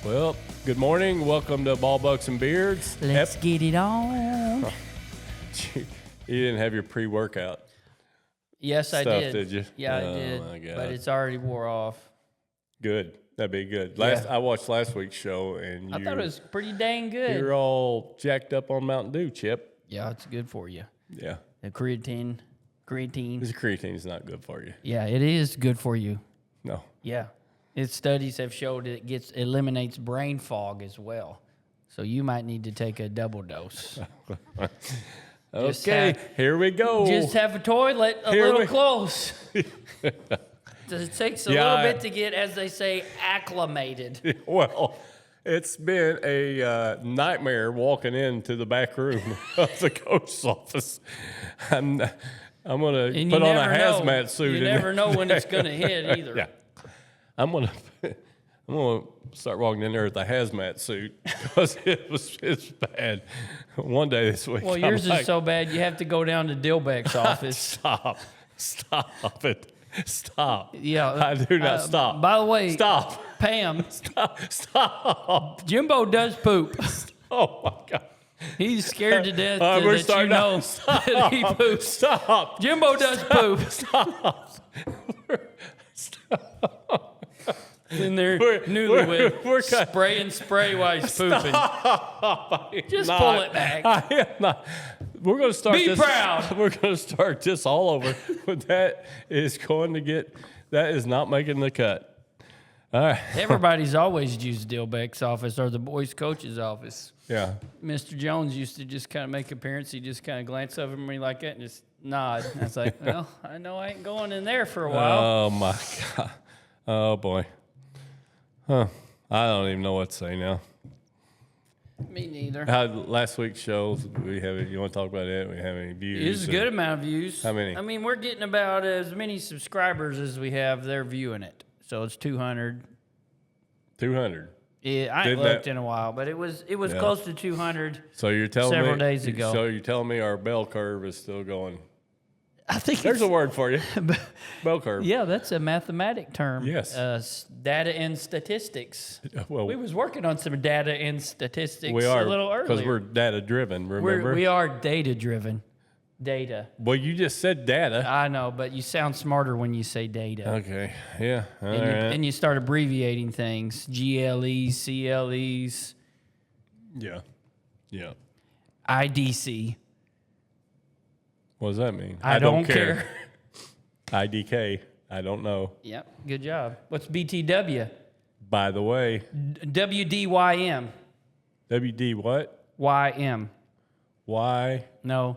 Well, good morning. Welcome to Ball Bucks and Beards. Let's get it on. You didn't have your pre-workout Yes, I stuff, did. did you? Yeah, I Oh, did. my God. But it's already wore off. Good. That'd be good. I watched last week's show, and I thought it was pretty dang good. You're all jacked up on Mountain Dew, Chip. Yeah, it's good for you. Yeah. The creatine. This creatine is not good for you. Yeah, it is good for you. No. Yeah. Its studies have showed it eliminates brain fog as well. So you might need to take a double dose. Okay, here we go. Just have a toilet a little close. It takes a little bit to get, as they say, acclimated. Well, it's been a nightmare walking into the back room of the coach's office. I'm going to put on a hazmat suit. You never know when it's going to hit either. Yeah. I'm gonna start walking in there with a hazmat suit because it's bad. One day this week. Well, yours is so bad you have to go down to Dilbeck's office. Stop it. Stop. Yeah, I do not stop. By the way, stop. Pam. Stop. Jimbo does poop. Oh my God. He's scared to death that he poops. Stop. Jimbo does poop. Stop. In there, newlywed, spray and spray while he's pooping. Just pull it back. I am not. We're going to start. Be proud. We're going to start this all over. But that is not making the cut. All right. Everybody's always used Dilbeck's office or the boys' coach's office. Yeah. Mr. Jones used to just kind of make appearance. He just kind of glance over me like that and just nod. I was like, well, I know I ain't going in there for a while. Oh my God. Oh boy. Huh. I don't even know what to say now. Me neither. Last week's show, you want to talk about it? We have any views? It's a good amount of views. How many? I mean, we're getting about as many subscribers as we have. They're viewing it. So it's 200. 200. Yeah, I ain't looked in a while, but it was close to 200. So you're telling me several days ago. So you're telling me our bell curve is still going? I think there's a word for you. Bell curve. Yeah, that's a mathematic term. Yes. Data and statistics. Well, we was working on some data and statistics we are, a little earlier. because we're data driven. Remember, we are data driven. Data. Well, you just said data. I know, but you sound smarter when you say data. Okay. Yeah. And you start abbreviating things. GLEs, CLEs. Yeah. Yeah. IDC. What does that mean? I don't care. IDK. I don't know. Yep. Good job. What's BTW? By the way. WDYM. WD what? YM. Why? No.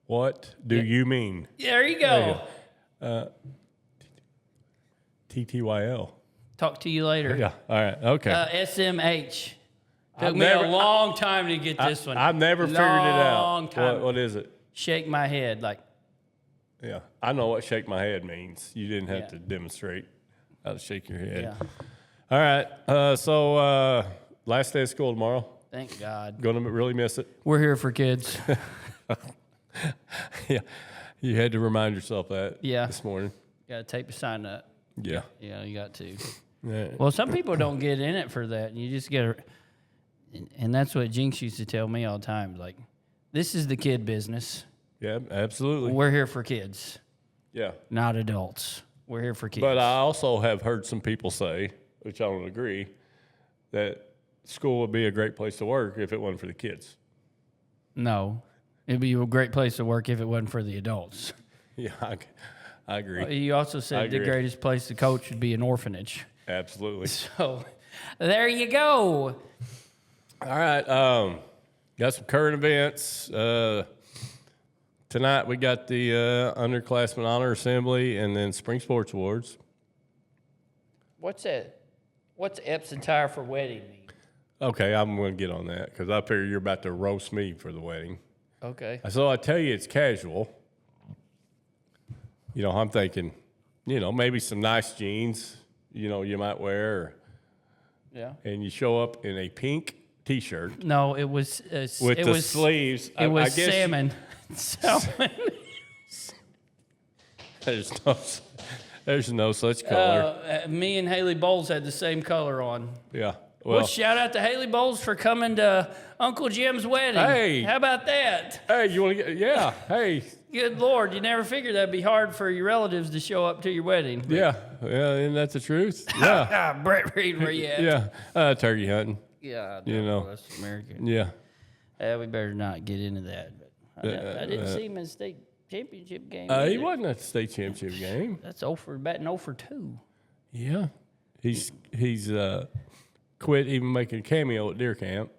What do you mean? There you go. TTYL. Talk to you later. Yeah. All right. Okay. SMH. Took me a long time to get this one. I've never figured it out. Long time. What is it? Shake my head like. Yeah. I know what shake my head means. You didn't have to demonstrate how to shake your head. Yeah. All right. So last day of school tomorrow. Thank God. Going to really miss it. We're here for kids. Yeah. You had to remind yourself that this morning. Got to tape your sign up. Yeah. Yeah, you got to. Yeah. Well, some people don't get in it for that. You just get to, and that's what Jinx used to tell me all the time. Like, this is the kid business. Yeah, absolutely. We're here for kids. Yeah. Not adults. We're here for kids. But I also have heard some people say, which I don't agree, that school would be a great place to work if it wasn't for the kids. No. It'd be a great place to work if it wasn't for the adults. Yeah, I agree. You also said the greatest place to coach would be an orphanage. Absolutely. So, there you go. All right. Got some current events. Tonight we got the Underclassmen Honor Assembly and then Spring Sports Awards. What's that? What's Epps attire for wedding mean? Okay, I'm going to get on that because I figure you're about to roast me for the wedding. Okay. So I tell you it's casual. You know, I'm thinking, maybe some nice jeans, you might wear. Yeah. And you show up in a pink T-shirt. No, it was with the sleeves. It was salmon. Salmon. There's no. There's no such color. Me and Haley Bowles had the same color on. Yeah. Well, shout out to Haley Bowles for coming to Uncle Jim's wedding. Hey. How about that? Hey, you want to get, yeah, hey. Good Lord, you never figured that'd be hard for your relatives to show up to your wedding. But Yeah, isn't that the truth? Yeah. Brett Reed, where you at? Yeah, turkey hunting. Yeah, You know. that's American. Yeah. We better not get into that. But I didn't see him in the state championship game. He wasn't at the state championship game. That's batting 0 for 2. Yeah. He's quit even making a cameo at deer camp.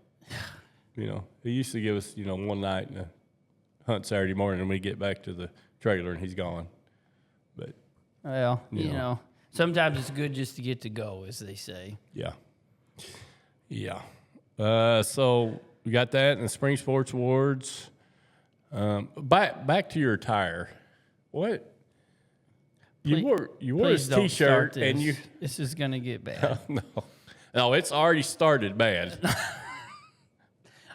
You know, he used to give us, one night and a hunt Saturday morning, and we get back to the trailer and he's gone. But well, you know, sometimes it's good just to get to go, as they say. Yeah. Yeah. So we got that in the Spring Sports Awards. Back to your attire. What? You wore this T-shirt and you. This is gonna get bad. No, it's already started bad.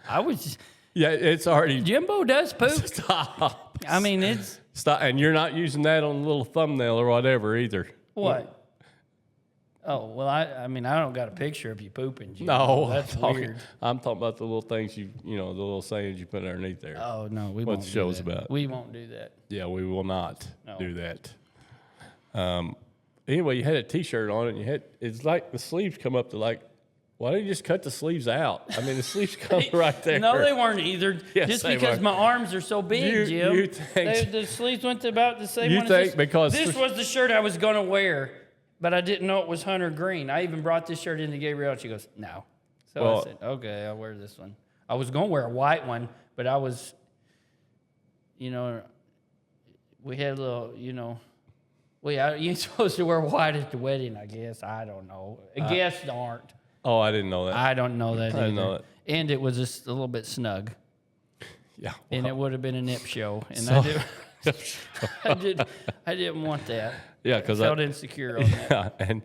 I was. Yeah, it's already. Jimbo does poop. Stop. I mean, it's. Stop, and you're not using that on a little thumbnail or whatever either. What? Oh well, I mean, I don't got a picture of you pooping. Jimbo. No, that's weird. I'm talking about the little things the little sayings you put underneath there. Oh no, we what won't. The show's do that. about. We won't do that. Yeah, we will not do that. Anyway, you had a T-shirt on it, and it's like the sleeves come up to like. Why don't you just cut the sleeves out? I mean, the sleeves come right there. No, they weren't either. Yes, just they because were. my arms are so big, Jim. You think the sleeves went to about the same. You one think as because this was the shirt I was going to wear, but I didn't know it was hunter green. I even brought this shirt into Gabrielle. She goes, "No." So I said, "Okay, I'll wear this one." I was going to wear a white one, but I was, we had a little, you ain't supposed to wear white at the wedding, I guess. I don't know. Guests aren't. Oh, I didn't know that. I don't know that either. I didn't know that. And it was just a little bit snug. Yeah. And it would have been an Epps show. And I didn't want that. Yeah, because I felt insecure on that. Yeah, and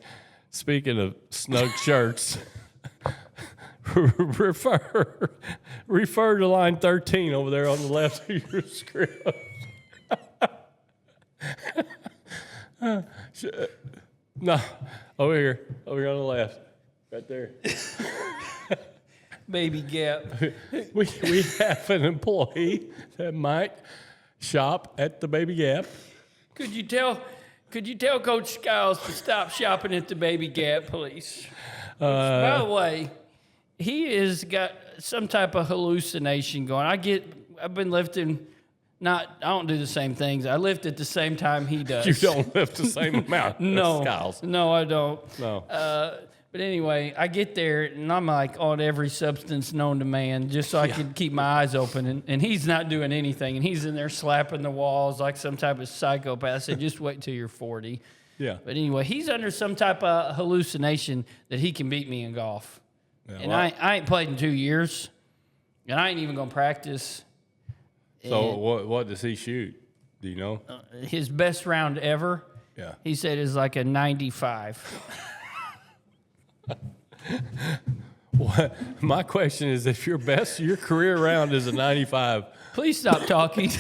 speaking of snug shirts, refer to line 13 over there on the left of your script. No, over here on the left. Right there. Baby Gap. We have an employee that might shop at the Baby Gap. Could you tell Coach Skyles to stop shopping at the Baby Gap, please? By the way, he has got some type of hallucination going. I've been lifting. I don't do the same things. I lift at the same time he does. You don't lift the same amount. No, Skyles. No, I don't. No. But anyway, I get there, and I'm like on every substance known to man just so I can keep my eyes open. And he's not doing anything. And he's in there slapping the walls like some type of psychopath. I said, just wait till you're 40. Yeah. But anyway, he's under some type of hallucination that he can beat me in golf. Yeah, and I ain't played in 2 years. And I ain't even going to practice. So what does he shoot? Do you know? His best round ever, yeah, he said, is like a 95. My question is, if your career round is a 95. Please stop talking.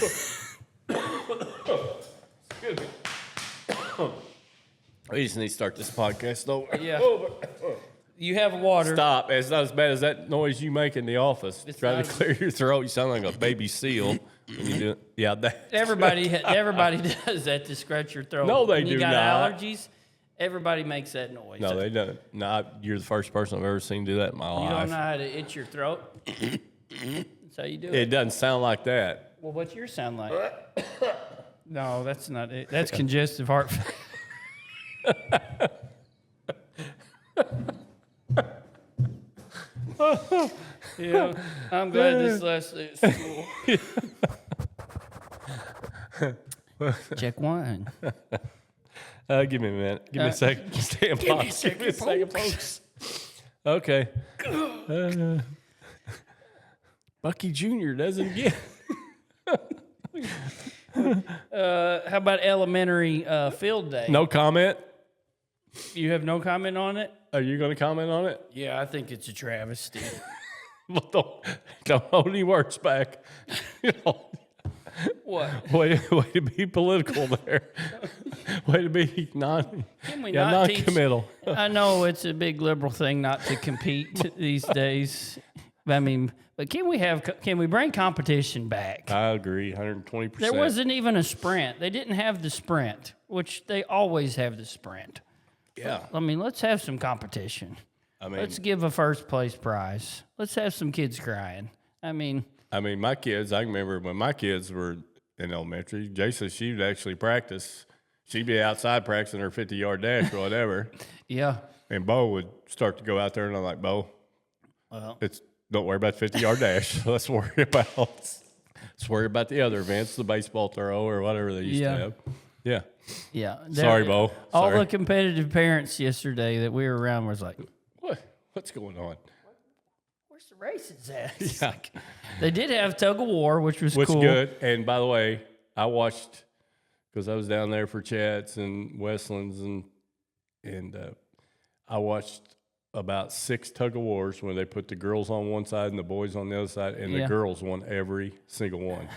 We just need to start this podcast over. Yeah. You have water. Stop. It's not as bad as that noise you make in the office. Trying to clear your throat. You sound like a baby seal. When you do it. Yeah, everybody does that to scratch your throat. No, they when do you got not. allergies, everybody makes that noise. No, they don't. No, you're the first person I've ever seen do that in my life. You don't know how to itch your throat? That's how you do it. It doesn't sound like that. Well, what's yours sound like? No, that's not it. That's congestive heart Yeah, I'm glad this last school. Check one. Give me a minute. Give me a second. Stand by. Give me a second, folks. Okay. Bucky Jr. does it again. How about elementary field day? No comment? You have no comment on it? Are you going to comment on it? Yeah, I think it's a travesty. Well, don't hold any words back. What? Way to be political there. Way to be Can we not teach? non-committal. I know it's a big liberal thing not to compete these days. I mean, but can we bring competition back? I agree, 120%. There wasn't even a sprint. They didn't have the sprint, which they always have the sprint. Yeah. I mean, let's have some competition. Let's give a first place prize. Let's have some kids crying. I mean, my kids, I remember when my kids were in elementary, Jason, she would actually practice. She'd be outside practicing her 50-yard dash or whatever. Yeah. And Bo would start to go out there, and I'm like, Bo, don't worry about the 50-yard dash. Let's worry about the other events, the baseball throw or whatever they used to have. Yeah. Yeah. Sorry, Bo. All the competitive parents yesterday that we were around was like, What's going on? Where's the races at? Yeah. They did have tug of war, which was cool. Good. And by the way, I watched, because I was down there for Chats and Westlands, and I watched about 6 tug of wars when they put the girls on one side and the boys on the other side, and the girls won every single one.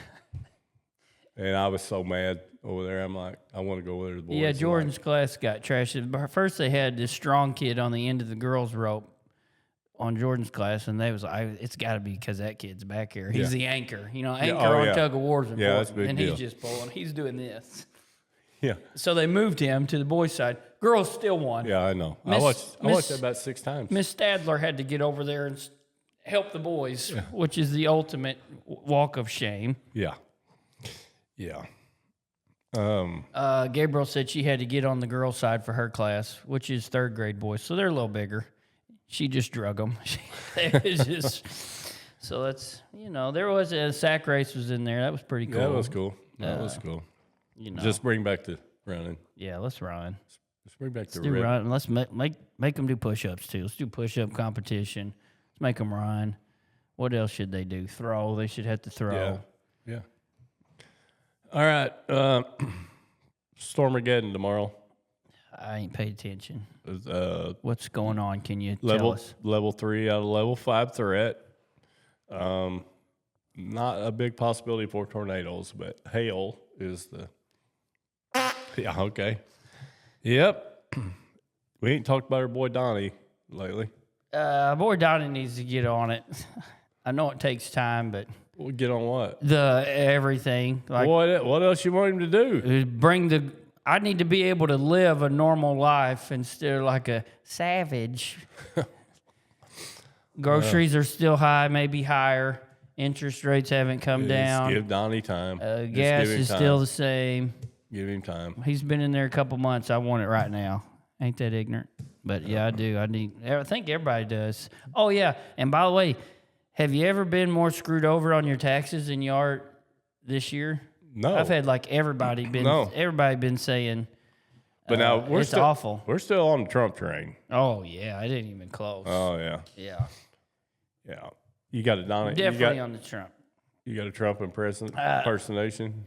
And I was so mad over there. I'm like, I want to go over there to the boys. Yeah, Jordan's class got trashed. First, they had this strong kid on the end of the girls' rope on Jordan's class, and they was like, it's got to be because that kid's back here. He's the anchor. On tug of war is important. That's a big and deal. He's just pulling. He's doing this. Yeah. So they moved him to the boys' side. Girls still won. Yeah, I know. I watched that about 6 times. Miss Stadler had to get over there and help the boys, which is the ultimate walk of shame. Yeah. Yeah. Gabriel said she had to get on the girls' side for her class, which is 3rd grade boys, so they're a little bigger. She just drug them. So that's, there was a sack race was in there. That was pretty cool. That was cool. That was cool. Just bring back the running. Yeah, let's run. Let's bring back the run. Let's make them do push-ups too. Let's do push-up competition. Let's make them run. What else should they do? Throw. They should have to throw. Yeah. All right. Stormageddon tomorrow. I ain't paid attention. What's going on? Can you tell us? Level 3 out of level 5 threat. Not a big possibility for tornadoes, but hail is the. Yeah. Okay. Yep. We ain't talked about our boy Donnie lately. Boy Donnie needs to get on it. I know it takes time, but we'll get on what? Everything. Like what else you want him to do? I need to be able to live a normal life instead of like a savage. Groceries are still high, maybe higher. Interest rates haven't come down. Give Donnie time. Gas is still the same. Give him time. He's been in there a couple months. I want it right now. Ain't that ignorant? But yeah, I do. I think everybody does. Oh yeah, and by the way, have you ever been more screwed over on your taxes than you are this year? No. I've had everybody been saying, but now it's awful. We're still on the Trump train. Oh yeah, I didn't even close. Oh yeah. Yeah. Yeah. You got a Donnie. Definitely on the Trump. You got a Trump impersonation.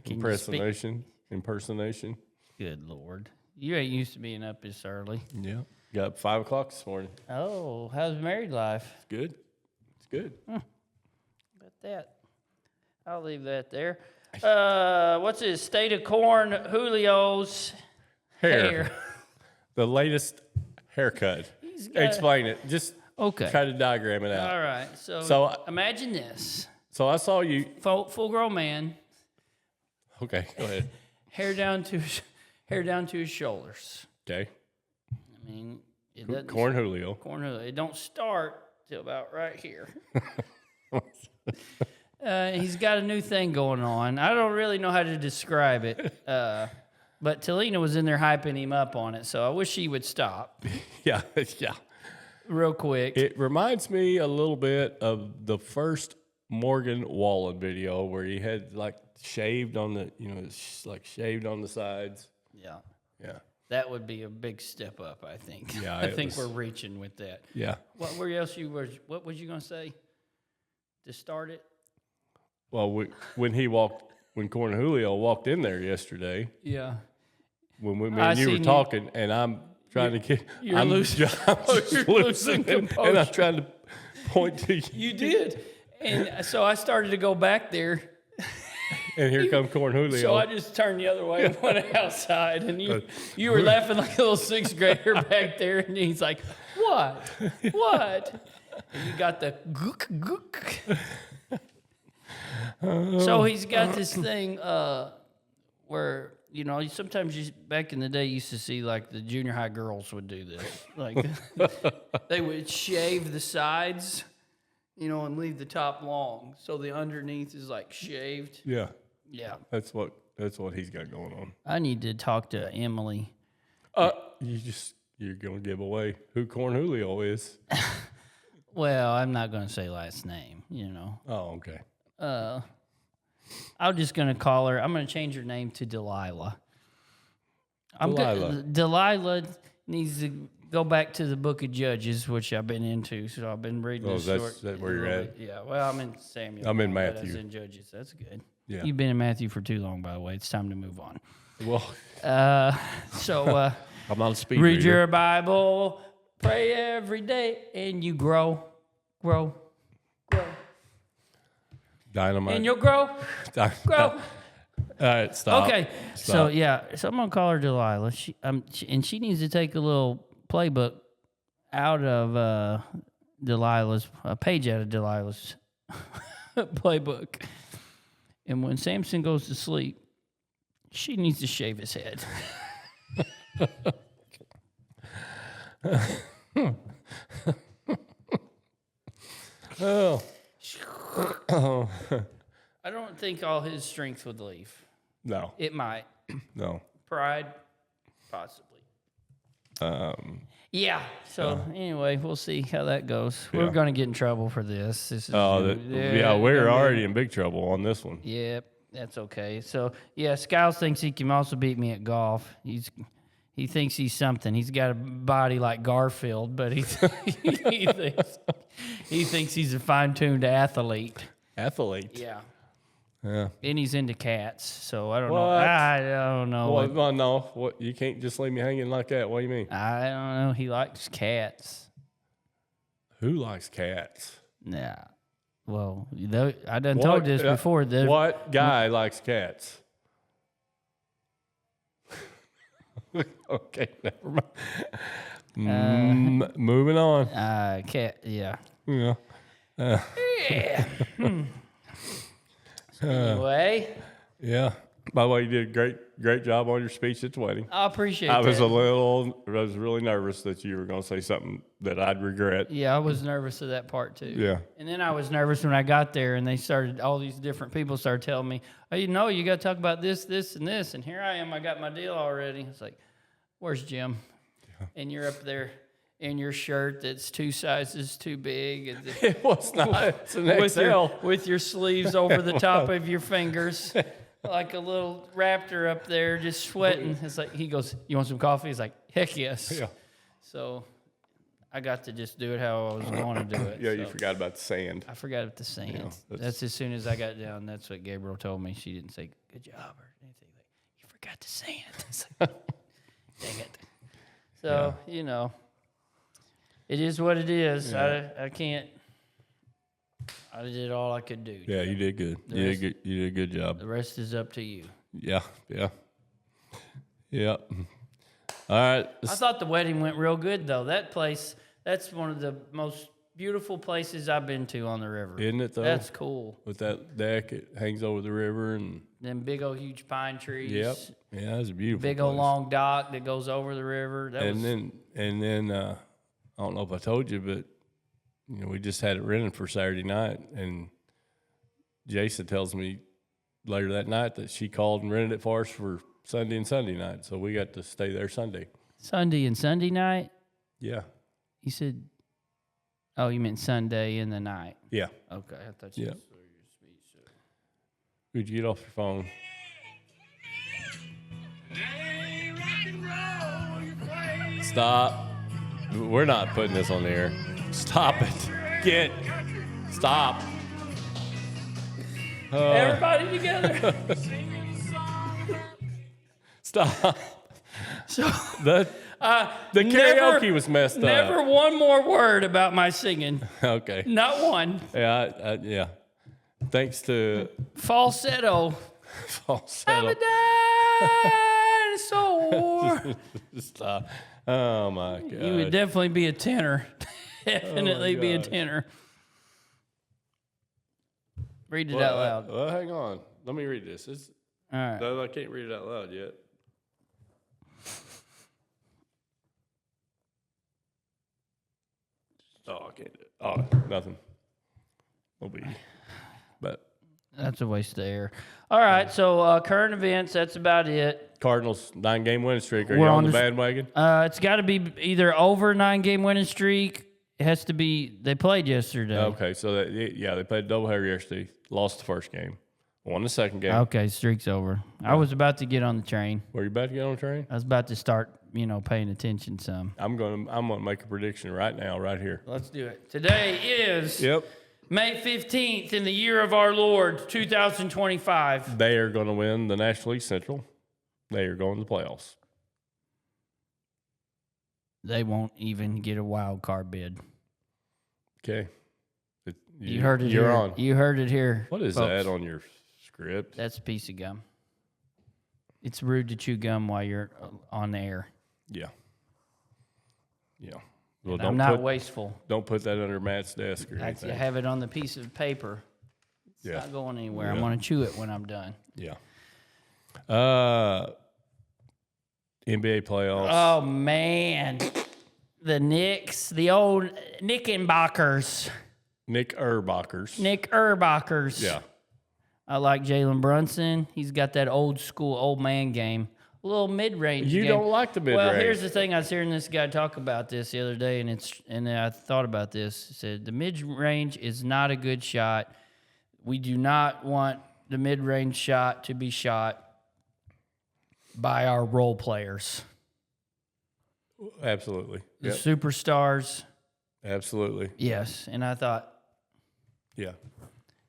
Impersonation. Good Lord. You ain't used to being up this early. Yeah. Got up 5 o'clock this morning. Oh, how's married life? It's good. It's good. About that. I'll leave that there. What's his State of Corn? Julio's hair. The latest haircut. Explain it. Just try to diagram it out. All right. So imagine this. So I saw you. Full grown man. Okay, go ahead. Hair down to his shoulders. Okay. I mean, it doesn't. Corn Hoolio. It don't start till about right here. He's got a new thing going on. I don't really know how to describe it. But Talina was in there hyping him up on it, so I wish he would stop. Yeah. Real quick. It reminds me a little bit of the first Morgan Wallen video where he had shaved on the, shaved on the sides. Yeah. Yeah. That would be a big step up, I think. Yeah. I think we're reaching with that. Yeah. What was you going to say to start it? Well, when Corn Julio walked in there yesterday. Yeah. When me and you were talking, and I'm trying to get... You're losing composure. And I'm trying to point to you. You did. And so I started to go back there. And here come Corn Hoolio. So I just turned the other way and went outside, and you were laughing like a little sixth grader back there, and he's like, "What? What?" And you got the gook gook. So he's got this thing where sometimes back in the day you used to see like the junior high girls would do this, like they would shave the sides, and leave the top long, so the underneath is like shaved. Yeah. Yeah. That's what he's got going on. I need to talk to Emily. You're gonna give away who Corn Hoolio is. Well, I'm not gonna say last name, Oh, okay. I'm just gonna call her. I'm gonna change her name to Delilah. Delilah. Delilah needs to go back to the Book of Judges, which I've been into. So I've been reading this short. Is that where you're at? Yeah. Well, I'm in Samuel. I'm in but I Matthew. was in Judges. That's good. Yeah. You've been in Matthew for too long, by the way. It's time to move on. Well, So I'm not a speed read reader. your Bible, pray every day, and you grow. Dynamite. And you'll grow. Grow. All right, stop. Okay. Stop. So I'm gonna call her Delilah. She needs to take a little playbook out of Delilah's a page out of Delilah's playbook. And when Samson goes to sleep, she needs to shave his head. Oh. I don't think all his strength would leave. No. It might. No. Pride, possibly. Yeah. So anyway, we'll see how that goes. Yeah. We're gonna get in trouble for this. This is We're already in big trouble on this one. Yep, that's okay. So yeah, Skyles thinks he can also beat me at golf. He thinks he's something. He's got a body like Garfield, but he thinks he's a fine-tuned athlete. Athlete. Yeah. Yeah. And he's into cats, so I don't know. What? I don't know. Well, no. What? You can't just leave me hanging like that. What do you mean? I don't know. He likes cats. Who likes cats? Nah. Well, I done told this before. What guy likes cats? Okay, never mind. Moving on. Cat. Yeah. Yeah. Yeah. Anyway, Yeah. By the way, you did a great job on your speech at the wedding. I appreciate that. I was really nervous that you were going to say something that I'd regret. Yeah, I was nervous of that part too. Yeah. And then I was nervous when I got there and all these different people started telling me, oh, you got to talk about this, this, and this. And here I am, I got my deal already. It's like, where's Jim? Yeah. And you're up there in your shirt that's 2 sizes too big. And It was not. It's an XL. With your sleeves over the top of your fingers. Like a little raptor up there just sweating. It's like, he goes, you want some coffee? He's like, heck yes. Yeah. So I got to just do it how I was going to do it. Yeah, so. you forgot about the sand. I forgot about the sand. Yeah, that's as soon as I got down. That's what Gabriel told me. She didn't say good job or anything. Like, you forgot the sand. It's like, dang it. So, it is what it is. Yeah. I can't. I did all I could do. Yeah, you did good. You did a good job. The rest is up to you. Yeah. All right. I thought the wedding went real good, though. That place, that's one of the most beautiful places I've been to on the river. Isn't it, though? That's cool. With that deck, it hangs over the river and them big old huge pine trees. Yep. Yeah, it's a beautiful big old long dock that goes over the river. Then I don't know if I told you, but we just had it rented for Saturday night, and Jason tells me later that night that she called and rented it for us for Sunday and Sunday night, so we got to stay there Sunday. Sunday and Sunday night? Yeah. You said, oh, you meant Sunday in the night. Yeah. Okay, I thought you said your speech. Would you get off your phone? Stop. We're not putting this on the air. Stop it. Stop. Everybody together. Stop. So the karaoke was messed up. Never one more word about my singing. Okay. Not one. Yeah, yeah. Thanks to falsetto. False I'm settle. a dinosaur. Stop. Oh my god. You would definitely be a tenor. Definitely be a gosh. tenor. Read it out loud. Well, hang on. Let me read this. All right. No, I can't read it out loud yet. Oh, I can't do it. Oh, nothing. No biggie. But That's a waste of air. All right, so current events, that's about it. Cardinals 9-game winning streak. Are We're you on on the this- bandwagon? It's got to be either over 9-game winning streak. It has to be, they played yesterday. Okay, so they played doubleheader yesterday. Lost the first game. Won the second game. Okay, streak's over. I was about to get on the train. Were you about to get on the train? I was about to start, paying attention some. I'm gonna make a prediction right now, right here. Let's do it. Today is Yep. May 15th in the year of our Lord, 2025. They are gonna win the National League Central. They are going to the playoffs. They won't even get a wild card bid. Okay. You heard it You're here. on. You heard it here. What is folks. that on your script? That's a piece of gum. It's rude to chew gum while you're on the air. Yeah. Yeah. Well, And I'm not wasteful. Don't put that under Matt's desk or I anything. have it on the piece of paper. It's Yeah. not going anywhere. Yeah. I'm going to chew it when I'm done. Yeah. NBA playoffs. Oh, man. The Knicks, the old Knickenbockers. Nick Erbacher's. Nick Erbackers. Yeah. I like Jalen Brunson. He's got that old school, old man game. A little mid-range You game. don't like the mid-range. Well, here's the thing. I was hearing this guy talk about this the other day, and I thought about this. He said, the mid-range is not a good shot. We do not want the mid-range shot to be shot by our role players. Absolutely. The Yep. superstars, Absolutely. yes. And I thought, Yeah.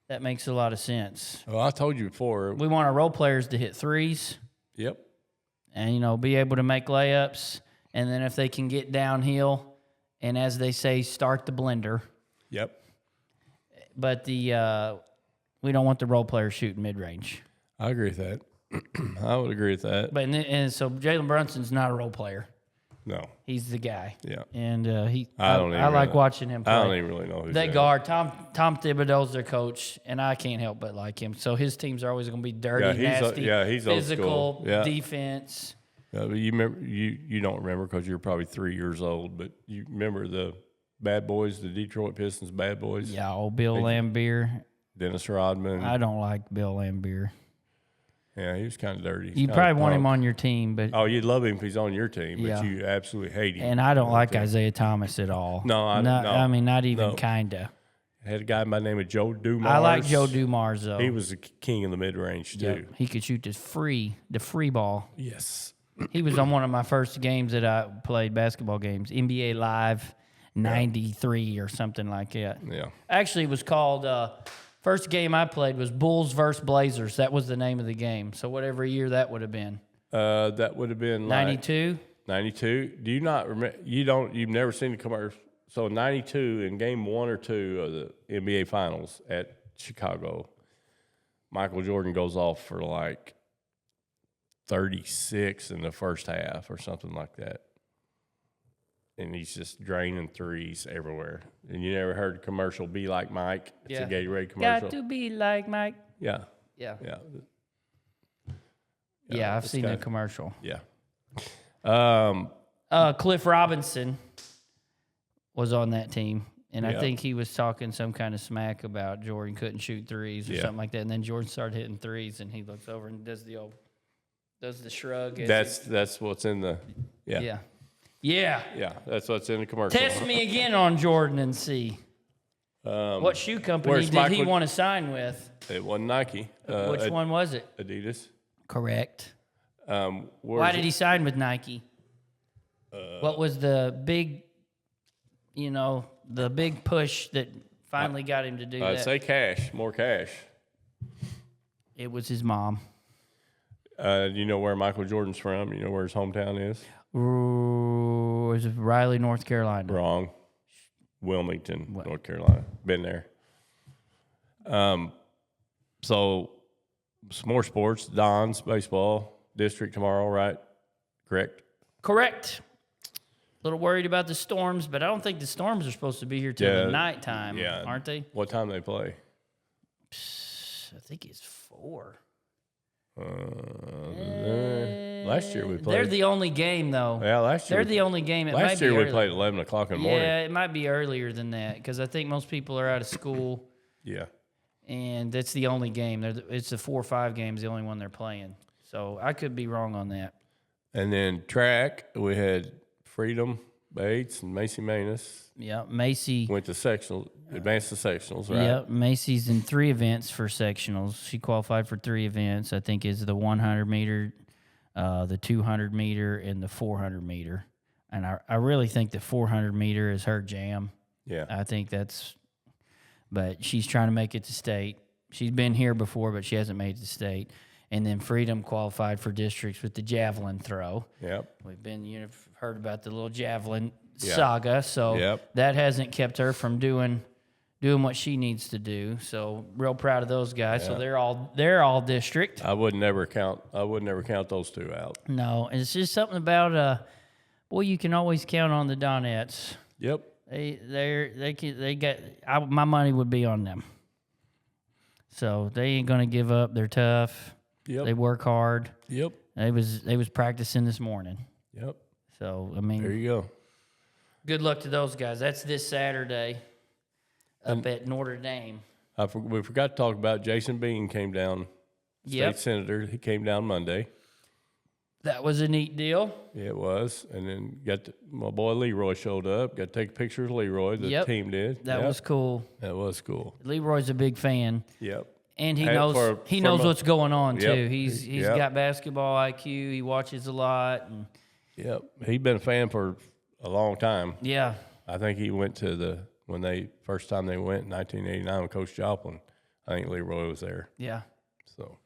that makes a lot of sense. Well, I told you before. We want our role players to hit threes Yep. and, be able to make layups. And then if they can get downhill and, as they say, start the blender. Yep. But we don't want the role players shooting mid-range. I agree with that. I would agree with that. But and so Jalen Brunson's not a role player. No. He's the guy. Yeah. And I don't even like really- watching him play. I don't even really know who's They that. guard Tom Thibodeau's their coach, and I can't help but like him. So his teams are always going to be dirty, nasty, he's old physical, school. Yeah. defense. But you remember? You don't remember because you're probably 3 years old. But you remember the Bad Boys, the Detroit Pistons, Bad Boys. Yeah, old Bill Laimbeer. Dennis Rodman. I don't like Bill Laimbeer. Yeah, he was kind of dirty. You probably want him on your team, but Oh, you'd love him if he's on your team, but Yeah. you absolutely hate him. and I don't like Isaiah Thomas at all. No, no. I mean, not even No. kinda. Had a guy by the name of Joe Dumars. I like Joe Dumars though. He was the king of the mid range too. Yep. He could shoot the free ball. Yes. He was on one of my first games that I played, basketball games, NBA Live 93 or something like that. Yeah. Actually, it was called, first game I played was Bulls versus Blazers. That was the name of the game. So whatever year that would have been. That would have been like 92? 92. Do you not remember? You've never seen the commercial. So 92 in game 1 or 2 of the NBA Finals at Chicago, Michael Jordan goes off for like 36 in the first half or something like that. And he's just draining threes everywhere. And you never heard the commercial "Be Like Mike"? It's Yeah. a Gatorade commercial. Got to be like Mike. Yeah, Yeah. yeah, Yeah, I've it's seen got- the commercial. yeah. Cliff Robinson was on that team. And I Yeah. think he was talking some kind of smack about Jordan couldn't shoot threes or Yeah. something like that. And then Jordan started hitting threes, and he looks over and does the shrug. as That's what's in the he- yeah. That's what's in the commercial. Test me again on Jordan and see. What shoe company where's did he Michael- want to sign with? It wasn't Nike. Which one was it? Adidas. Correct. Where's Why did he sign with Nike? What was the big, the big push that finally got him to do that? Say cash, more cash. It was his mom. You know where Michael Jordan's from? You know where his hometown is? Was it Raleigh, North Carolina? Wrong. Wilmington, North Carolina. Been there. So some more sports. Don's baseball district tomorrow, right? Correct. Correct. A little worried about the Storms, but I don't think the Storms are supposed to be here till the nighttime, aren't they? What time they play? I think it's 4. Last year we played. They're the only game, though. Yeah, last year. They're the only game. Last year we played at 11 o'clock in the morning. Yeah, it might be earlier than that because I think most people are out of school. Yeah. And that's the only game. It's the 4 or 5 games, the only one they're playing. So I could be wrong on that. And then track, we had Freedom Bates and Macy Manus. Yeah, Macy went to sectional, advanced to sectionals, right? Yeah, Macy's in 3 events for sectionals. She qualified for 3 events. I think is the 100 meter, the 200 meter, and the 400 meter. And I really think the 400 meter is her jam. Yeah, I think that's. But she's trying to make it to state. She's been here before, but she hasn't made it to state. And then Freedom qualified for districts with the javelin throw. Yep. You've heard about the little javelin saga, so that hasn't kept her from doing what she needs to do. So real proud of those guys. So they're all district. I would never count those 2 out. No, it's just something about boy, you can always count on the Donettes. Yep. They got my money would be on them. So they ain't gonna give up. They're tough. Yep. They work hard. Yep. They was practicing this morning. Yep. So I mean, there you go. Good luck to those guys. That's this Saturday up at Notre Dame. We forgot to talk about Jason Bean came down. State senator. He came down Monday. That was a neat deal. Yeah, it was. And then my boy Leroy showed up. Got to take a picture of Leroy. The team did. That was cool. That was cool. Leroy's a big fan. Yep. And he knows what's going on too. He's got basketball IQ. He watches a lot. And he's been a fan for a long time. Yeah. I think he went to first time they went in 1989 with Coach Joplin. I think Leroy was there. Yeah. So,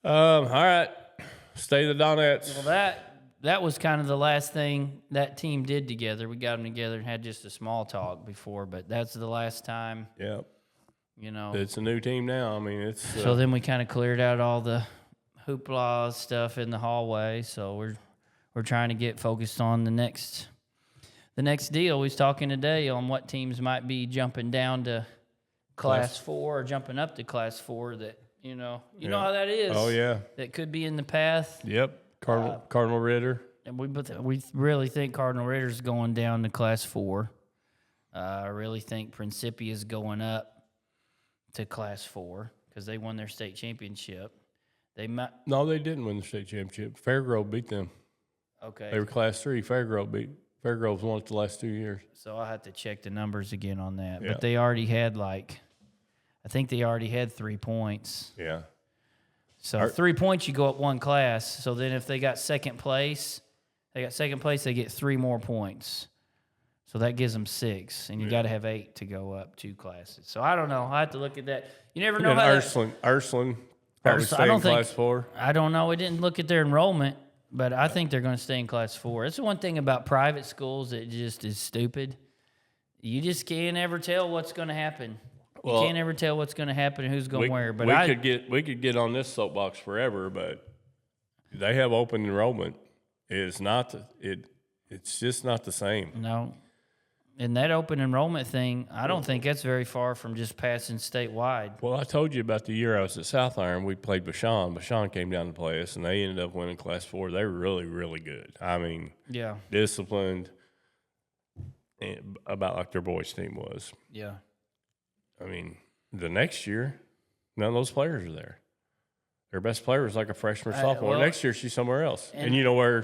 all right. State of the Donettes. Well, that was kind of the last thing that team did together. We got them together and had just a small talk before, but that's the last time. Yep. You know, it's a new team now. I mean, it's so then we kind of cleared out all the hoopla stuff in the hallway. So we're trying to get focused on the next deal. We was talking today on what teams might be jumping down to Class 4 or jumping up to Class 4. That you know how that is. Oh yeah, that could be in the path. Yep, Cardinal Ritter. And we really think Cardinal Ritter's going down to Class 4. I really think Principia is going up to Class 4 because they won their state championship. No, they didn't win the state championship. Fairgrove beat them. Okay. They were Class 3. Fairgrove's won it the last 2 years. So I'll have to check the numbers again on that. Yeah. But they already had I think they already had 3 points. Yeah. So 3 points, you go up 1 class. So then if they got second place, they get 3 more points. So that gives them 6, and you got to have 8 to go up 2 classes. So I don't know. I have to look at that. You never know. Ursuline probably stay in Class 4. I don't know. We didn't look at their enrollment, but I think they're going to stay in Class 4. That's the one thing about private schools that just is stupid. You just can't ever tell what's going to happen. You can't ever tell what's going to happen and who's going where. But we could get on this soapbox forever, but they have open enrollment. It's just not the same. No. And that open enrollment thing, I don't think that's very far from just passing statewide. Well, I told you about the year I was at South Iron. We played Bashan. Bashan came down to play us, and they ended up winning Class 4. They were really, really good. I mean, disciplined, about like their boys' team was. Yeah. I mean, the next year, none of those players are there. Their best player was like a freshman, sophomore. Next year, she's somewhere else. And you know where?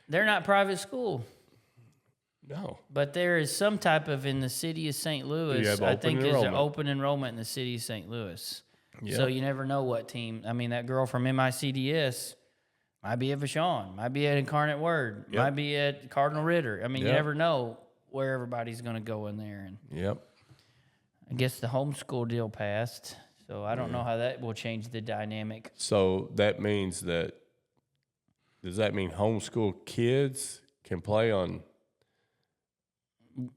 They're not private school. No. But there is some type of, in the city of St. Louis, I think there's an open enrollment in the city of St. Louis. Yep. So you never know what team. I mean, that girl from MICDS might be at Vashon, might be at Incarnate Word, might be at Cardinal Ritter. I mean, you never know where everybody's going to go in there. And I guess the homeschool deal passed, so I don't know how that will change the dynamic. So that means does that mean homeschool kids can play on?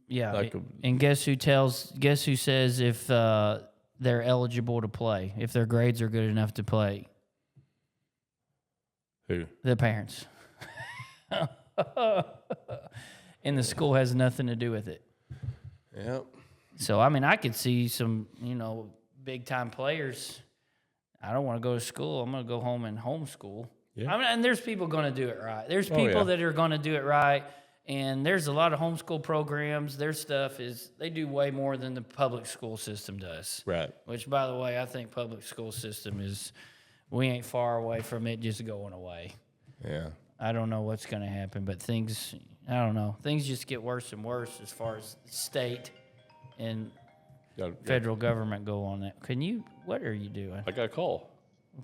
Yeah, and guess who says if the they're eligible to play, if their grades are good enough to play? Who? The parents. And the school has nothing to do with it. Yep. So, I mean, I could see some, big-time players. I don't want to go to school. I'm going to go home and homeschool. Yeah. I mean, and there's people going to do it right. There's people that are going to do it right, and there's a lot of homeschool programs. Their stuff they do way more than the public school system does. Right. Which, by the way, I think public school system we ain't far away from it just going away. Yeah. I don't know what's going to happen, but things just get worse and worse as far as state and federal government go on that. What are you doing? I got a call.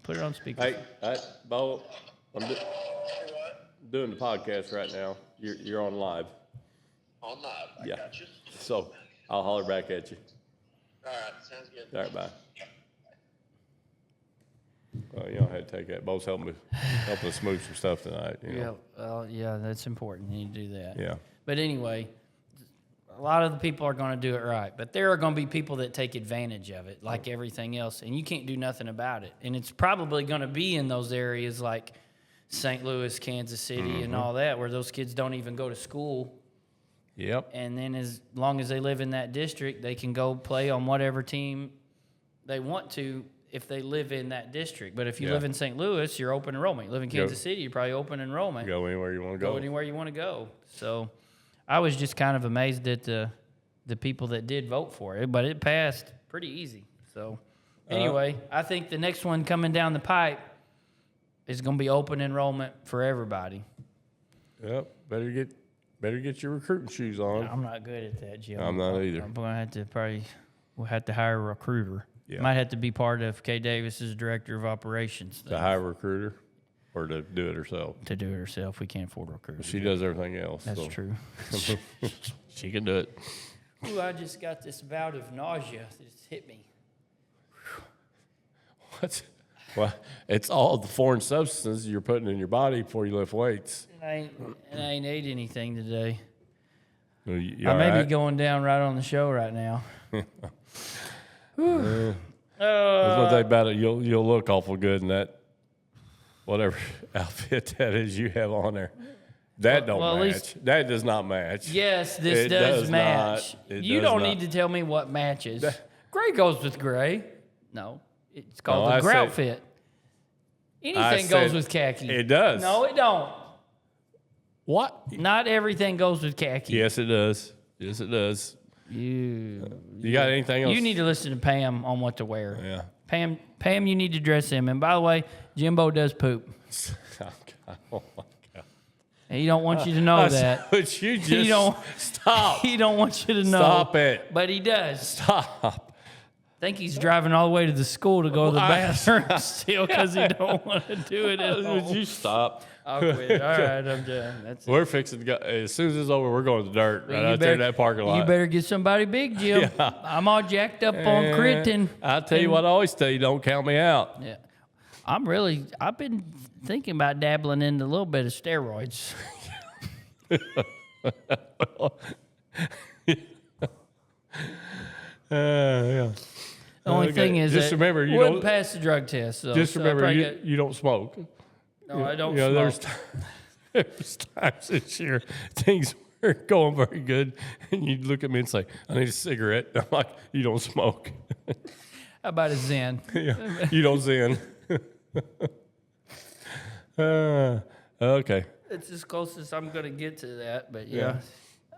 Put it on speaker. Hey, Bo, I'm doing the podcast right now. You're on live. On live. I got you. So I'll holler back at you. All right. Sounds good. All right, bye. Well, you don't have to take that. Bo's helping us move some stuff tonight. Yeah, that's important. You need to do that. Yeah. But anyway, a lot of the people are going to do it right. But there are going to be people that take advantage of it, like everything else, and you can't do nothing about it. And it's probably going to be in those areas like St. Louis, Kansas City, and all that, where those kids don't even go to school. Yep. And then as long as they live in that district, they can go play on whatever team they want to if they live in that district. But if you live in St. Louis, you're open enrollment. You live in Kansas City, you're probably open enrollment. Go anywhere you want to go. Go anywhere you want to go. So I was just kind of amazed at the people that did vote for it, but it passed pretty easy. So anyway, I think the next one coming down the pipe is going to be open enrollment for everybody. Yep. Better get your recruiting shoes on. I'm not good at that, Jim. I'm not either. I'm going to we'll have to hire a recruiter. Yeah. Might have to be part of Kay Davis's director of operations thing. To hire a recruiter or to do it herself? To do it herself. We can't afford a recruiter. She does everything else. That's true. She can do it. Ooh, I just got this bout of nausea that just hit me. What? Well, it's all the foreign substances you're putting in your body before you lift weights. And I ain't ate anything today. Well, I may be going down right on the show right now. I was gonna say about it. You'll look awful good in that whatever outfit that is you have on there. That don't match. That does not match. Yes, this does match. You don't need to tell me what matches. Gray goes with gray. No, it's called the grout fit. Anything goes with khaki. It does. No, it don't. What? Not everything goes with khaki. Yes, it does. Yes, it does. You got anything else? You need to listen to Pam on what to wear. Yeah. Pam, you need to dress him. And by the way, Jimbo does poop. Oh my God. And he don't want you to know that. But you just stop. He don't want you to know. Stop it. But he does. Stop. I think he's driving all the way to the school to go to the bathroom still because he don't want to do it at home. Would you stop? I'll quit. All right, I'm done. That's it. We're fixing to go. As soon as it's over, we're going to the dirt right out there in that parking lot. You better get somebody big, Jim. Yeah. I'm all jacked up on Critton. I'll tell you what I always tell you, don't count me out. Yeah. I've been thinking about dabbling into a little bit of steroids. Yeah. The only thing is just that remember, you wouldn't don't pass the drug test. So, just so remember you don't smoke. No, I don't You know, smoke. there's times this year things weren't going very good, and you'd look at me and say, "I need a cigarette." I'm like, "You don't smoke." How about a Zen? Yeah, you don't Zen. Okay. It's as close as I'm going to get to that, but yeah.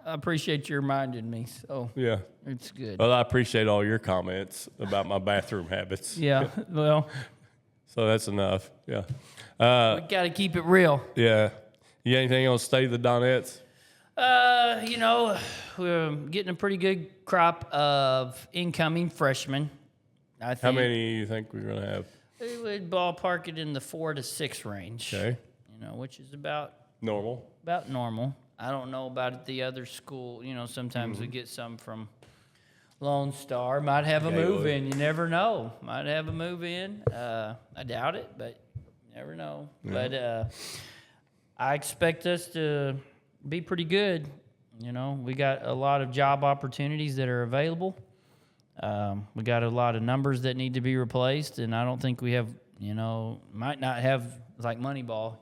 I appreciate you reminding me, so Yeah. it's good. Well, I appreciate all your comments about my bathroom habits. Yeah, well, So that's enough. Yeah. we got to keep it real. Yeah. You got anything else to say to the Donettes? We're getting a pretty good crop of incoming freshmen. I think How many do you think we're going to have? we would ballpark it in the 4 to 6 range. Okay. Which is about Normal. normal. I don't know about at the other school. Sometimes we get some from Lone Star. Might have a move in. You never know. Might have a move in. I doubt it, but you never know. But I expect us to be pretty good. We got a lot of job opportunities that are available. We got a lot of numbers that need to be replaced, and I don't think we have, might not have, like Moneyball,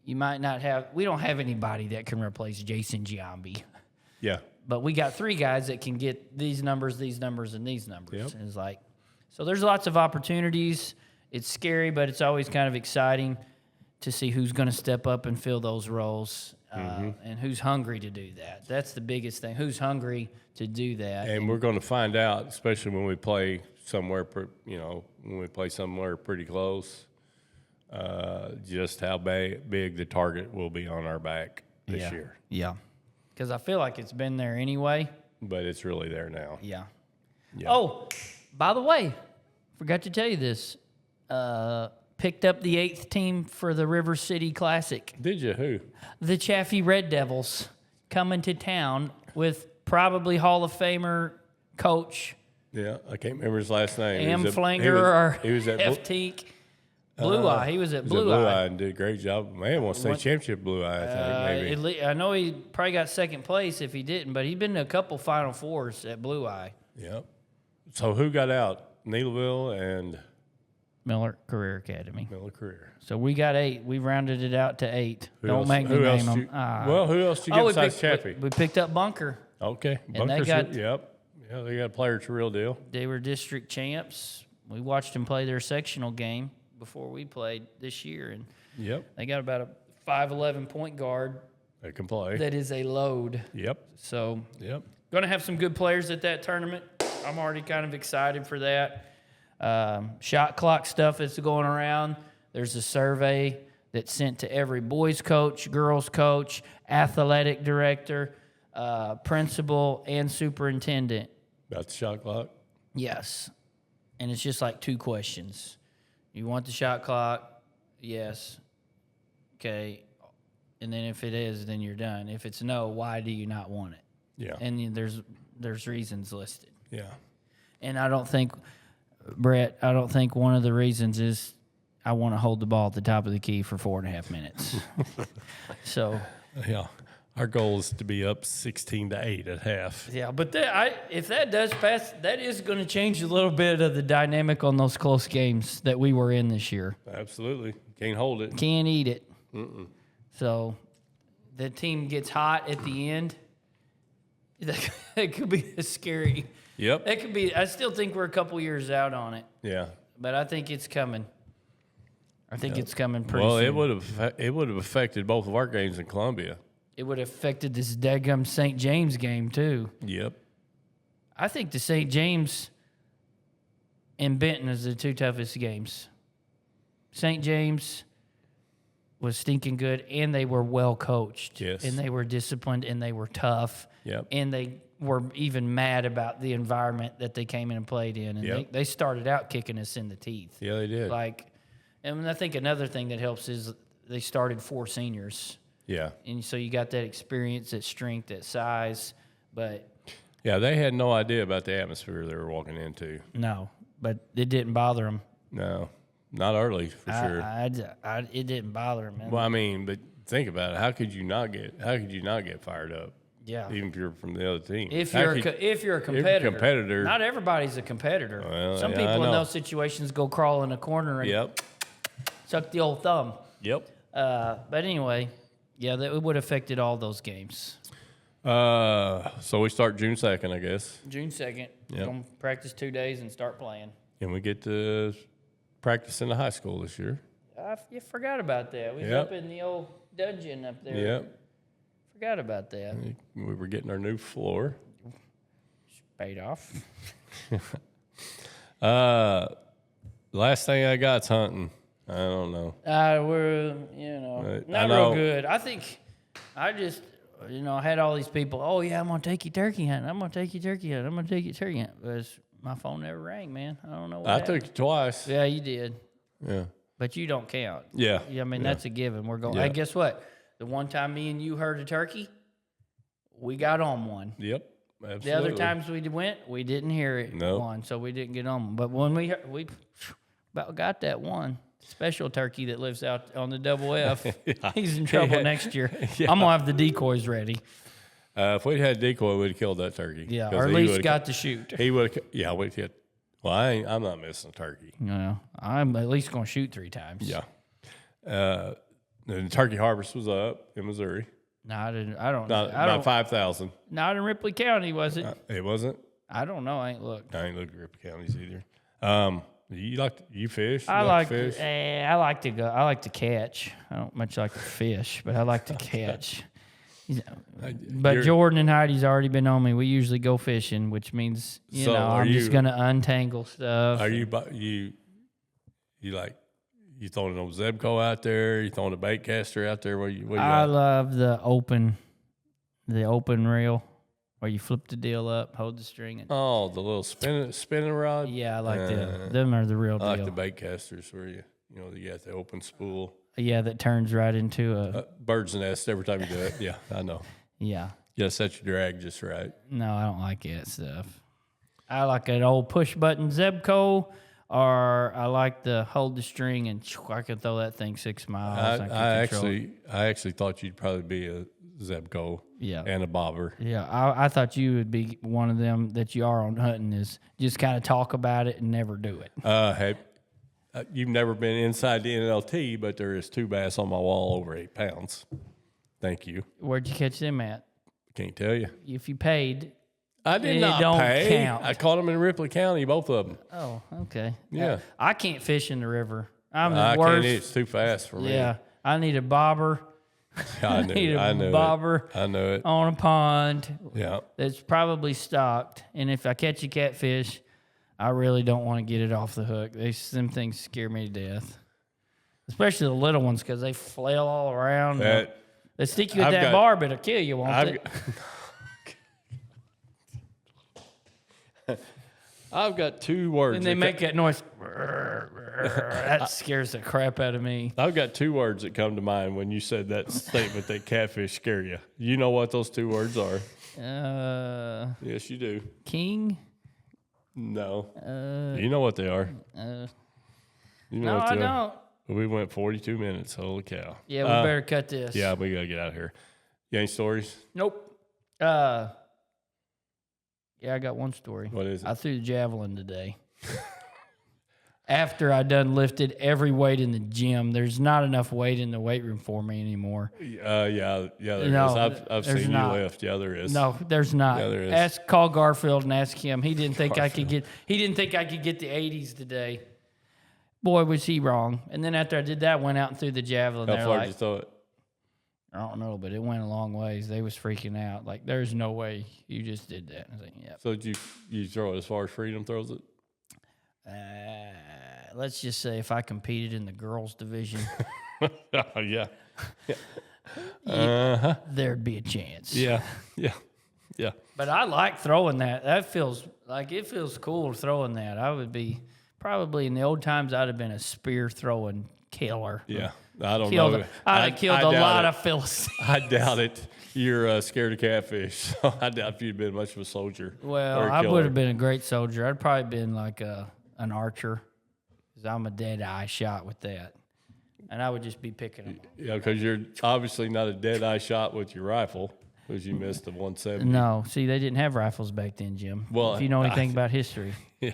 you might not have, we don't have anybody that can replace Jason Giambi. Yeah. But we got 3 guys that can get these numbers, and these numbers. Yep. And it's like, so there's lots of opportunities. It's scary, but it's always kind of exciting to see who's going to step up and fill those roles and who's hungry to do that. That's the biggest thing. Who's hungry to do that? And we're going to find out, especially when we play somewhere, when we play somewhere pretty close, just how big the target will be on our back this year. Yeah. Because I feel like it's been there anyway. But it's really there now. Yeah. Yeah. Oh, by the way, forgot to tell you this. Picked up the 8th team for the River City Classic. Did you? Who? The Chaffee Red Devils coming to town with probably Hall of Famer coach Yeah, I can't remember his last name. Am Flanger or he was at F-Teak. Blue Eye. He was at Blue Eye. And did a great job. Man, wants to say championship Blue Eye, I think, maybe. I know he probably got second place if he didn't, but he'd been to a couple Final Fours at Blue Eye. Yep. So who got out? Needleville and Miller Career Academy. Miller Career. So we got 8. We rounded it out to 8. Who Don't else- make me who else name you- them. Well, who else did you get besides Chaffee? We picked up Bunker. Okay. And they Bunker's got- yep. Yeah, they got a player that's a real deal. They were district champs. We watched them play their sectional game before we played this year, and Yep. they got about a 5'11" point guard They can play. that is a load. Yep. So Yep. going to have some good players at that tournament. I'm already kind of excited for that. Shot clock stuff that's going around. There's a survey that's sent to every boys coach, girls coach, athletic director, principal, and superintendent. About the shot clock. Yes. And it's just like 2 questions. You want the shot clock? Yes. Okay. And then if it is, then you're done. If it's no, why do you not want it? Yeah. And there's reasons listed. Yeah. And I don't think, Brett, one of the reasons is I want to hold the ball at the top of the key for 4.5 minutes. So, Yeah. Our goal is to be up 16-8 at half. yeah, but if that does pass, that is going to change a little bit of the dynamic on those close games that we were in this year. Absolutely. Can't hold it. Can't eat it. So the team gets hot at the end. That could be a scary. Yep. That could be. I still think we're a couple years out on it, Yeah. but I think it's coming. I think it's coming pretty Well, soon. it would have affected both of our games in Columbia. It would have affected this daggum St. James game too. Yep. I think the St. James and Benton is the 2 toughest games. St. James was stinking good, and they were well coached. Yes. And they were disciplined, and they were tough. Yep. And they were even mad about the environment that they came in and played in. And Yep. they started out kicking us in the teeth. Yeah, they did. And I think another thing that helps is they started 4 seniors. Yeah. And so you got that experience, that strength, that size. But Yeah, they had no idea about the atmosphere they were walking into. no, but it didn't bother them. No, not early for sure. It didn't bother them, man. Well, I mean, but think about it. How could you not get fired up? Yeah. Even if you're from the other team. If How you're could- if you're a competitor, competitor- not everybody's a competitor. Well, Some yeah, people I in know. those situations go crawl in a corner and Yep. suck the old thumb. Yep. But anyway, yeah, it would have affected all those games. So we start June 2nd, I guess, June 2nd, Yep. gonna practice 2 days and start playing. and we get to practice in the high school this year. You forgot about that. We was Yep. up in the old dungeon up there. Yep. Forgot about that. We were getting our new floor. Paid off. Last thing I got's hunting. I don't know. We're, Right. not I know. real good. I think I just, I had all these people, oh, yeah, I'm going to take you turkey hunting. I'm going to take you turkey hunting. I'm going to take you turkey hunting. But my phone never rang, man. I don't know what I happened. took you twice. Yeah, you did. Yeah. But you don't count. Yeah. I mean, Yeah. that's a given. We're going, Yeah. hey, guess what? The one time me and you heard a turkey, we got on one. Yep. Absolutely. The other times we went, we didn't hear it Nope. one, so we didn't get on. But when we about got that one special turkey that lives out on the double F, he's in trouble next year. Yeah. I'm gonna have the decoys ready. If we had decoy, we'd have killed that turkey. Yeah, 'Cause or at he least would've got to shoot. He would have. Yeah, we hit. Well, I'm not missing a turkey. No, I'm at least going to shoot 3 times. Yeah. The turkey harvest was up in Missouri. No, I didn't. I don't. Not I about don't. 5,000. Not in Ripley County, was it? It wasn't. I don't know. I ain't looked. I ain't looked at Ripley counties either. You fish? You I like to fish. I like to go. I like to catch. I don't much like to fish, but I like to catch. But Jordan and Heidi's already been on me. We usually go fishing, which means I'm just gonna untangle stuff. Are you throwing an old Zebco out there? You throwing a bait caster out there? What you I got? love the open reel where you flip the deal up, hold the string, and Oh, the little spinning rod. yeah, I like them. Them are the real deal. I like the bait casters where you got the open spool. Yeah, that turns right into a Bird's nest every time you do it. Yeah, I know. yeah. You gotta set your drag just right. No, I don't like that stuff. I like an old push button Zebco, or I like the hold the string and I can throw that thing 6 miles. I actually thought you'd probably be a Zebco and a bobber. Yeah, I thought you would be one of them that you are on hunting is just kind of talk about it and never do it. You've never been inside the NLT, but there is 2 bass on my wall over 8 pounds. Thank you. Where'd you catch them at? Can't tell you. If you paid, I did it not don't pay. count. I caught them in Ripley County, both of them. Oh, okay. Yeah. I can't fish in the river. I'm the I worst. can't. It's too fast for me. Yeah, I need a bobber. I knew. need a I knew bobber it. I knew it. on a pond. Yeah. That's probably stocked. And if I catch a catfish, I really don't want to get it off the hook. Them things scare me to death, especially the little ones because they flail all around. They stick you with that barb, it'll kill you, won't it? I've got 2 words. And they make that noise. That scares the crap out of me. I've got 2 words that come to mind when you said that statement that catfish scare you. You know what those 2 words are? Yes, you do. King? No. You know what they are. No, I don't. We went 42 minutes. Holy cow. Yeah, we better cut this. Yeah, we got to get out of here. You got any stories? Nope. Yeah, I got one story. What is it? I threw the javelin today. After I done lifted every weight in the gym, there's not enough weight in the weight room for me anymore. There is. I've seen you lift. Yeah, there is. No, there's not. Yeah, there is. Call Garfield and ask him. He didn't think I could get. He didn't think I could get the 80s today. Boy, was he wrong. And then after I did that, I went out and threw the javelin. How far did you throw it? I don't know, but it went a long ways. They was freaking out. Like, there's no way you just did that. I was like, yeah. So did you throw it as far as Freedom throws it? Let's just say if I competed in the girls division, Oh, yeah. there'd be a chance. Yeah. But I like throwing that. It feels cool throwing that. I would be probably in the old times. I'd have been a spear throwing killer. Yeah. I don't know. I'd have killed a lot of Philistines. I doubt it. You're scared of catfish, so I doubt if you'd been much of a soldier. Well, I would have been a great soldier. I'd probably been like an archer, because I'm a dead eye shot with that, and I would just be picking them. Yeah, because you're obviously not a dead eye shot with your rifle, because you missed the 170. No, see, they didn't have rifles back then, Jim. Well, if you know anything about history. Yeah,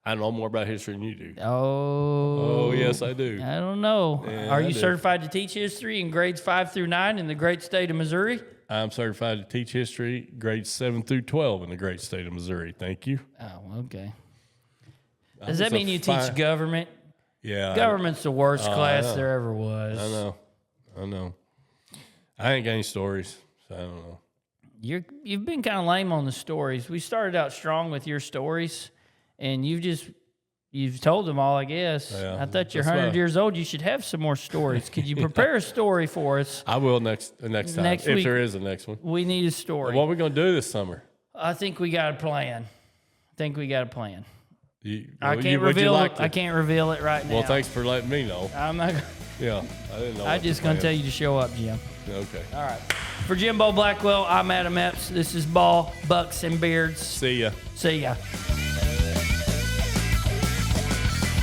I know more about history than you do. Oh, yes, I do. I don't know. Yeah, Are I you do. certified to teach history in grades 5 through 9 in the great state of Missouri? I'm certified to teach history grades 7 through 12 in the great state of Missouri. Thank you. Oh, okay. Does that mean you teach government? Yeah. Government's the worst class know. there ever was. I know. I ain't got any stories, so I don't know. You've been kind of lame on the stories. We started out strong with your stories, and you've told them all, I guess. Yeah, I thought you're that's 100 why- years old. You should have some more stories. Could you prepare a story for us? I will next time, Next if week. there is a next one. We need a story. What are we going to do this summer? I think we got a plan. I Would can't you reveal like it. to- I can't reveal it right now. Well, thanks for letting me know. I'm not. Yeah, I didn't know. I'm just gonna tell you to show up, Jim. Okay. All right. For Jimbo Blackwell, I'm Adam Epps. This is Ball, Bucks, and Beards. See ya. See ya.